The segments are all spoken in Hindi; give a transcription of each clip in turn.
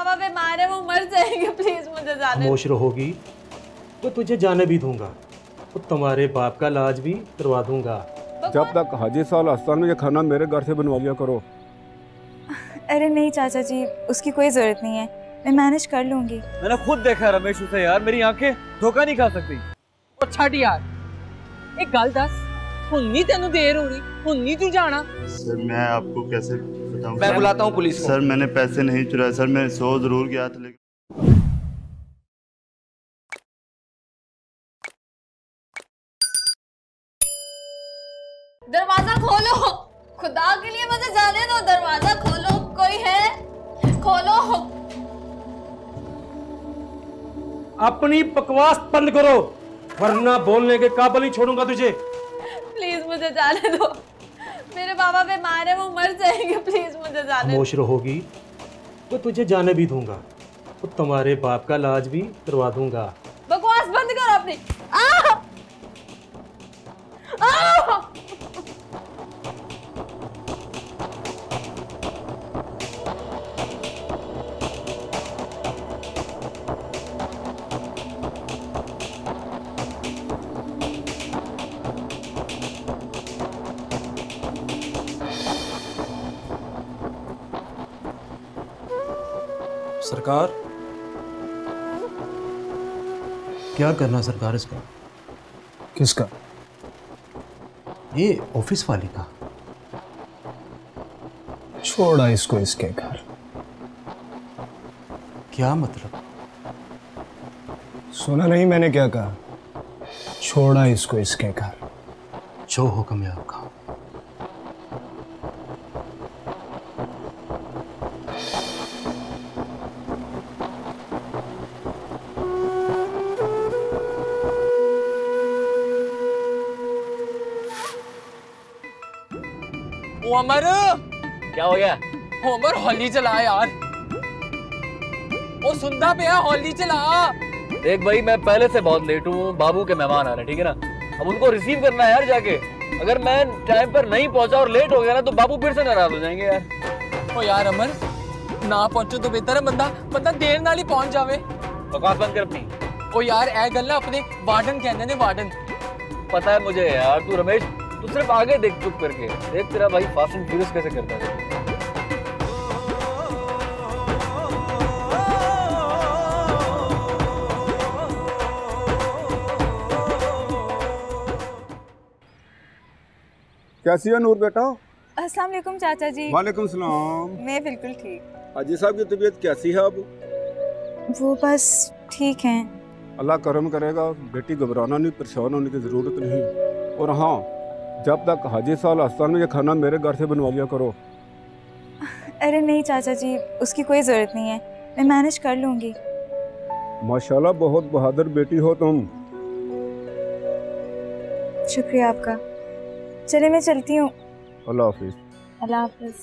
पापा बीमार है, वो मर जाएंगे, प्लीज मुझे जाने। खामोश रहोगी तो तुझे जाने भी दूंगा, तो तुम्हारे बाप का इलाज भी करवा दूंगा। जब तक हाजी साल अस्पताल में ये खाना मेरे घर से बनवा लिया करो। अरे नहीं चाचा जी, उसकी कोई जरूरत नहीं है, मैं मैनेज कर लूंगी। मैंने खुद देखा रमेश उसे यार, मेरी आंखें धोखा नहीं खा सकती। और छड़ यार, एक गल दस, हुन्नी तेनू देर हो रही, हुन्नी तू जाना। सर मैं आपको कैसे बताऊं? मैं बुलाता हूँ पुलिस को। सर मैंने पैसे नहीं चुराए सर, मैं 100 जरूर गया था लेकिन दरवाजा खोलो, खुदा के लिए मुझे जाने दो, दरवाजा खोलो, कोई है? खोलो। अपनी बकवास बंद करो, वरना बोलने के काबिल ही छोड़ूंगा तुझे। प्लीज मुझे जाने दो, मेरे पापा बीमार है, वो मर जाएंगे, प्लीज मुझे जाने। खामोश रहोगी तो तुझे जाने भी दूंगा, तो तुम्हारे बाप का इलाज भी करवा दूंगा। बकवास बंद करो अपनी। सरकार, क्या करना सरकार इसका? किसका? ये ऑफिस वाली का। छोड़ा इसको इसके घर। क्या मतलब? सुना नहीं मैंने क्या कहा? छोड़ा इसको इसके घर। जो हुक्म है आपका। ओ अमर, क्या हो गया? अमर हौली चला यार, ओ सुनता पिया, हौली चला। देख भाई, मैं पहले से बहुत लेट हूँ, बाबू के मेहमान आ रहे हैं, ठीक है ना? अब उनको रिसीव करना है यार जाके। अगर मैं टाइम पर नहीं पहुंचा और लेट हो गया ना तो बाबू फिर से नाराज हो जाएंगे यार। ओ यार अमर, ना पहुंचो तो बेहतर है, बंदा देर नाल ही पहुंच जावे। बकवास बंद कर अपनी। ओ यार ए गल ना अपने वार्डन कहंदे ने, वार्डन। पता है मुझे यार, तू रमेश तू सिर्फ आगे देख चुप करके, देख तेरा भाई फास्ट एंड फ्यूरियस कैसे करता है। कैसी है नूर बेटा? अस्सलाम वालेकुम चाचा जी। वालेकुम सलाम। मैं बिल्कुल ठीक। हाजी साहब की तबीयत कैसी है अब? वो बस ठीक हैं। अल्लाह करम करेगा, बेटी घबराना नहीं, परेशान होने की ज़रूरत नहीं। और हाँ, जब तक हाजी साल अस्पताल में ये खाना मेरे घर से बनवा लिया करो। अरे नहीं चाचा जी, उसकी कोई ज़रूरत नहीं है, मैं मैनेज कर लूँगी। माशाल्लाह बहुत बहादुर बेटी हो तुम। शुक्रिया आपका। चले मैं चलती हूँ। अल्लाह हाफिज। अल्लाह हाफिज।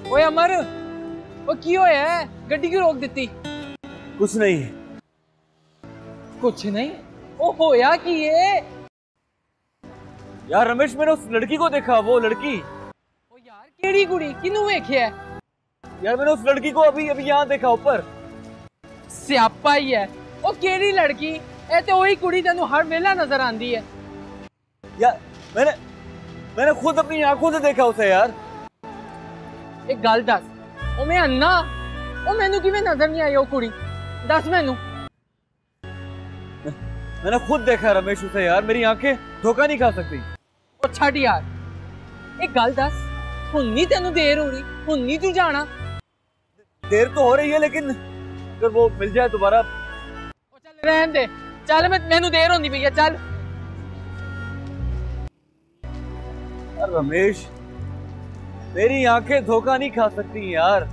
ओए अमर, वो की होया है? गड्डी क्यों रोक दी? कुछ नहीं। कुछ नहीं? ओ होया की ये? यार रमेश, मैंने उस लड़की को देखा, वो लड़की। ओ यार केड़ी कुड़ी, किनू वेखिया? यार मैंने उस लड़की को अभी यहाँ देखा ऊपर। स्यापा ही है। ओ केड़ी लड़की? ए ते ओही कुड़ी तेनू हर वेला नजर आंदी है। यार मैंने खुद अपनी आंखों से देखा उसे यार। एक गल दस, ओ मैं अन्ना, ओ मैनू किवें नजर नहीं आई ओ कुड़ी? दस मैनू। मैंने खुद देखा रमेश उसे यार, मेरी आंखें धोखा नहीं खा सकती। ओ छड़ यार, एक गल दस, हुन्नी तेनू देर हो रही, हुन्नी तू जाना। देर तो हो रही है, लेकिन अगर वो मिल जाए दोबारा। ओ चल रहन दे, चल मैनू देर होंदी पई है, चल। रमेश, मेरी आंखें धोखा नहीं खा सकती यार।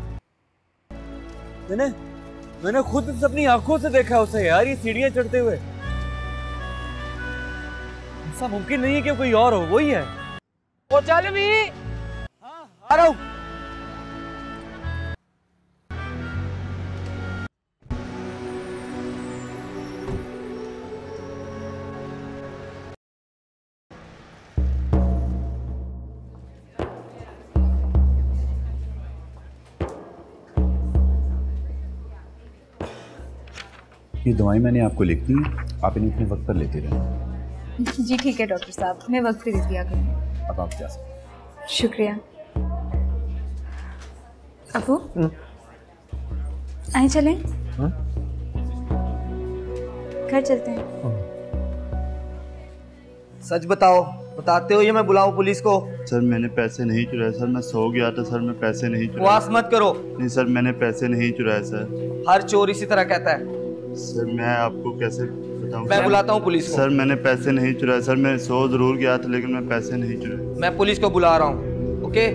मैंने खुद अपनी आंखों से देखा उसे यार, ये सीढ़ियां चढ़ते हुए। ऐसा मुमकिन नहीं है कि कोई और हो, वही है। ओ चल भी। हाँ, आ रहा हूँ। ये दवाई मैंने आपको लिख दी, आप इन्हें अपने वक्त पर लेते रहें। जी ठीक है डॉक्टर साहब, मैं वक्त पे लिख दिया करूँगी। अब आप जा सकते। शुक्रिया। अबू आए चलें? घर चलते हैं। सच बताओ, बताते हो या मैं बुलाऊं पुलिस को? सर मैंने पैसे नहीं चुराए सर, मैं सो गया था सर, मैं पैसे नहीं चुराए। बकवास मत करो। नहीं सर, मैंने पैसे नहीं चुराए सर। हर चोर इसी तरह कहता है। सर मैं आपको कैसे बताऊं? मैं बुलाता हूँ पुलिस को। सर मैंने पैसे नहीं चुराए सर, मैं सो जरूर गया था लेकिन मैं पैसे नहीं चुराए। मैं पुलिस को बुला रहा हूँ। ओके?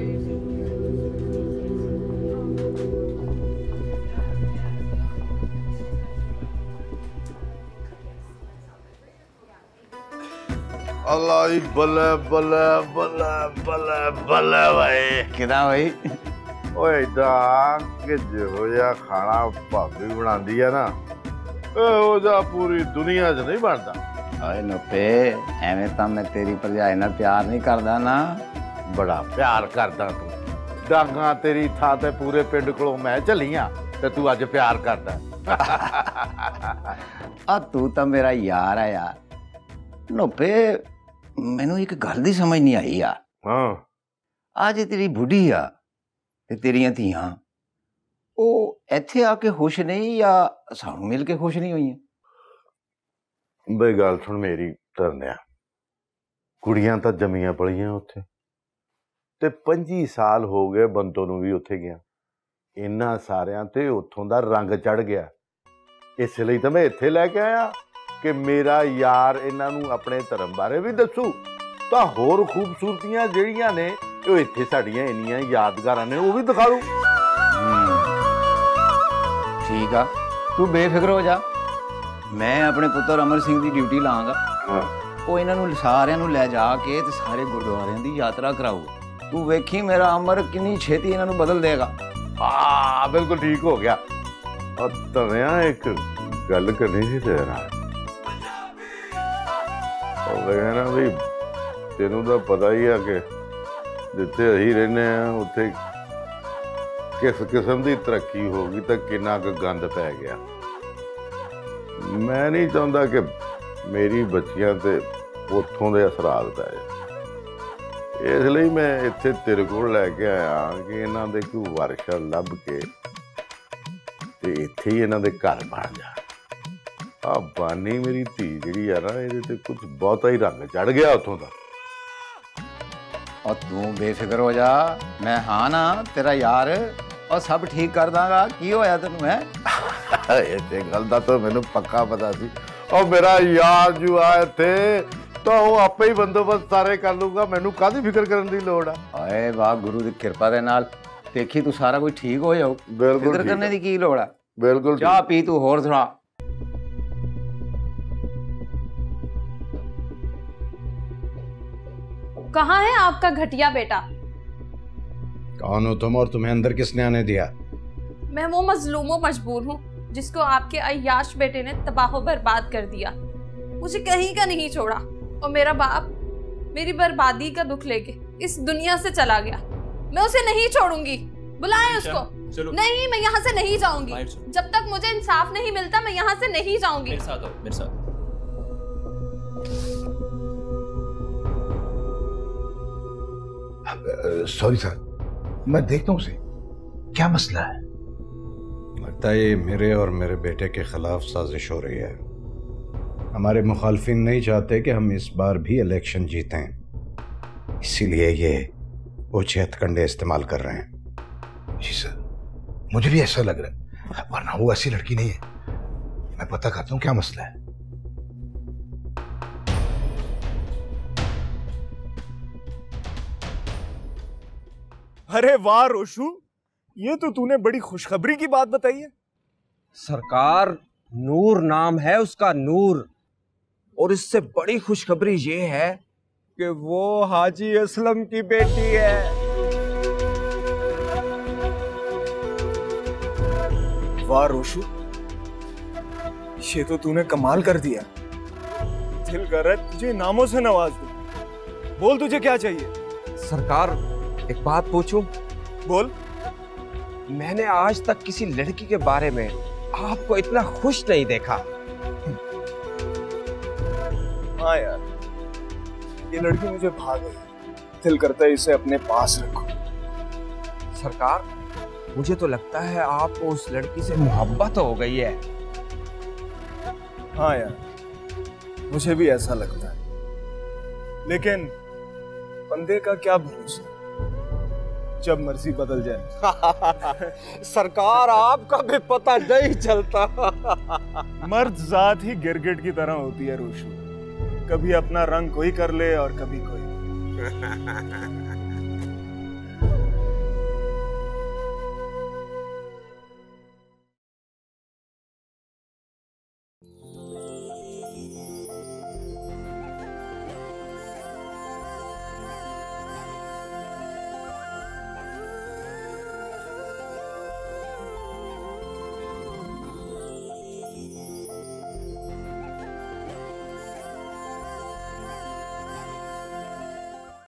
अल्लाह ही बल्ले बल्ले बल्ले बल्ले बल्ले भाई किदा भाई ओए दा कि जो या खाना भाभी बनाती है ना ओ जा पूरी दुनिया च नहीं बनता। ओए नोपे एवें तां मैं तेरी भरजाई नाल प्यार नहीं करदा ना। बड़ा प्यार करदा तू, डांगा तेरी था ते पूरे पिंड कोलों मैं झलियां ते तू अज प्यार करदा। आ तू तां मेरा यार है यार। नोपे मैनू एक गल दी समझ नहीं आई यार। हाँ आज तेरी बुढ़ी आ ते तेरियां धीआं ओ इत्थे आके खुश नहीं या सानू मिल के खुश नहीं हुई? बे गल सुन मेरी तरनिया, कुड़ियां तां जम्मियां पलियां उत्थे ते 25 साल हो गए बंतों नूं भी उत्थे गया। इन्हां सारियां ते उत्थों दा रंग चढ़ गया। इसलिए तो मैं इत्थे लैके आया कि मेरा यार इन्हां नूं अपने धर्म बारे भी दसू तां होर खूबसूरतियां जिहड़ियां ने ਉਹ ਇੱਥੇ ਸਾਡੀਆਂ ਇੰਨੀਆਂ ਯਾਦਗਾਰਾਂ ਨੇ ਉਹ ਵੀ ਦਿਖਾ ਲੂ। ठीक आ, तू बेफिक्र हो जा। मैं अपने पुत्र अमर सिंह की ड्यूटी लाँगा। वो इन्हों सारिਆਂ ਨੂੰ ਲੈ ਜਾ के ते सारे गुरुद्वारियां की यात्रा कराऊगा। तू वेखी मेरा अमर कितनी छेती इन्हों बदल देगा। हाँ बिल्कुल ठीक हो गया। और तनिया एक गल करनी सी तेरे नाल। ना भी तेनू तो पता ही है कि जिथे अही रहने उत्थे किस किस्म की तरक्की होगी तो कितना क गंद पै गया। मैं नहीं चाहता कि मेरी बच्चियां ते उथों दे असरात पै जाए। इसलिए मैं इत्थे तेरे कोल लैके आया कि इन्हां दे कोई वारिशा लभ के ते इत्थे ही इन्हां दे घर बन जा। आ बानी मेरी धी जिहड़ी है ना इहदे ते कुछ बहुता ही रंग चढ़ गया उथों दा। और तू बेफिक्र हो जा, मैं हाँ ना तेरा यार और सब ठीक कर दांगा। की होया तेनू है? इस गल दा तो मैनू पक्का पता सी। और मेरा यार जो आए थे तो वो आपे ही बंदोबस्त सारे कर लूंगा, मैनू कादी फिक्र करने की लोड़ है। आए वाह गुरु दी कृपा दे नाल देखी तू सारा कुछ ठीक हो जाओ। बिल्कुल फिक्र करने की की लोड़ है? बिल्कुल चाह पी तू होर थोड़ा। कहाँ है आपका घटिया बेटा? कौन हो तुम और तुम्हें अंदर किसने आने दिया? मैं वो मजलूमो मजबूर हूँ जिसको आपके अय्याश बेटे ने तबाह बर्बाद कर दिया। मुझे कहीं का नहीं छोड़ा और मेरा बाप मेरी बर्बादी का दुख लेके इस दुनिया से चला गया। मैं उसे नहीं छोड़ूंगी। बुलाएं उसको। चलो। नहीं, मैं यहाँ से नहीं जाऊंगी। जब तक मुझे इंसाफ नहीं मिलता मैं यहाँ से नहीं जाऊंगी। मेरे साथ आओ, मेरे साथ। सॉरी सर, मैं देखता हूँ उसे। क्या मसला है? लगता है मेरे और मेरे बेटे के खिलाफ साजिश हो रही है। हमारे मुखालफिन नहीं चाहते कि हम इस बार भी इलेक्शन जीतें, इसीलिए ये ओछे हथकंडे इस्तेमाल कर रहे हैं। जी सर, मुझे भी ऐसा लग रहा है, वरना वो ऐसी लड़की नहीं है। मैं पता करता हूँ क्या मसला है। अरे वाह रोशू, ये तो तूने बड़ी खुशखबरी की बात बताई है। सरकार, नूर नाम है उसका, नूर। और इससे बड़ी खुशखबरी ये है कि वो हाजी असलम की बेटी है। वाह रोशू, ये तो तूने कमाल कर दिया। दिल कर रहा है तुझे नामों से नवाज दूं। बोल तुझे क्या चाहिए? सरकार, एक बात पूछूं? बोल। मैंने आज तक किसी लड़की के बारे में आपको इतना खुश नहीं देखा। हाँ यार, ये लड़की मुझे भाग गई, दिल करता है इसे अपने पास रखो। सरकार, मुझे तो लगता है आपको उस लड़की से मोहब्बत हो गई है। हाँ यार, मुझे भी ऐसा लगता है, लेकिन बंदे का क्या भरोसा, जब मर्जी बदल जाए। सरकार, आपका भी पता नहीं चलता। मर्द जात ही गिरगिट की तरह होती है रोशू, कभी अपना रंग कोई कर ले और कभी कोई।